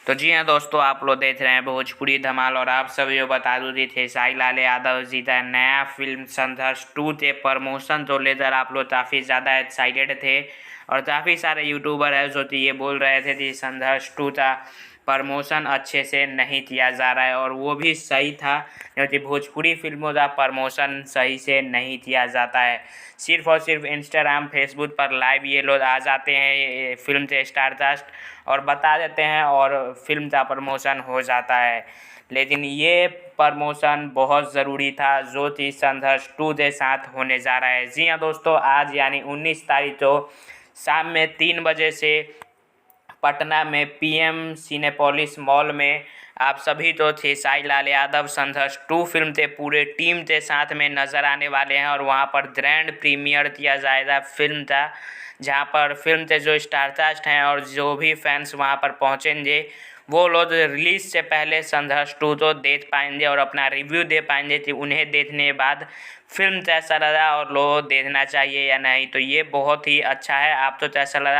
तो जी हाँ दोस्तों, आप लोग देख रहे हैं भोजपुरी धमाल। और आप सभी को बता दूँ थी खेसारी लाल यादव जी का नया फिल्म संघर्ष 2 के प्रमोशन को लेकर आप लोग काफ़ी ज़्यादा एक्साइटेड थे। और काफ़ी सारे यूट्यूबर है जो कि ये बोल रहे थे कि संघर्ष 2 का प्रमोशन अच्छे से नहीं किया जा रहा है, और वो भी सही था क्योंकि भोजपुरी फिल्मों का प्रमोशन सही से नहीं किया जाता है। सिर्फ़ और सिर्फ इंस्टाग्राम फेसबुक पर लाइव ये लोग आ जाते हैं ये फिल्म के स्टारकास्ट और बता देते हैं और फिल्म का प्रमोशन हो जाता है। लेकिन ये प्रमोशन बहुत ज़रूरी था जो कि संघर्ष 2 के साथ होने जा रहा है। जी हाँ दोस्तों, आज यानी 19 तारीख को शाम में 3 बजे से पटना में पीएम सिनेपोलिस मॉल में आप सभी तो खेसारी लाल यादव संघर्ष 2 फिल्म के पूरे टीम के साथ में नज़र आने वाले हैं। और वहां पर ग्रैंड प्रीमियर किया जाएगा फिल्म का, जहां पर फिल्म के जो स्टारकास्ट हैं और जो भी फैंस वहां पर पहुंचेंगे वो लोग रिलीज़ से पहले संघर्ष 2 को देख पाएंगे और अपना रिव्यू दे पाएंगे कि उन्हें देखने के बाद फिल्म कैसा लगा और लोग देखना चाहिए या नहीं। तो ये बहुत ही अच्छा है। आप तो कैसा लगा?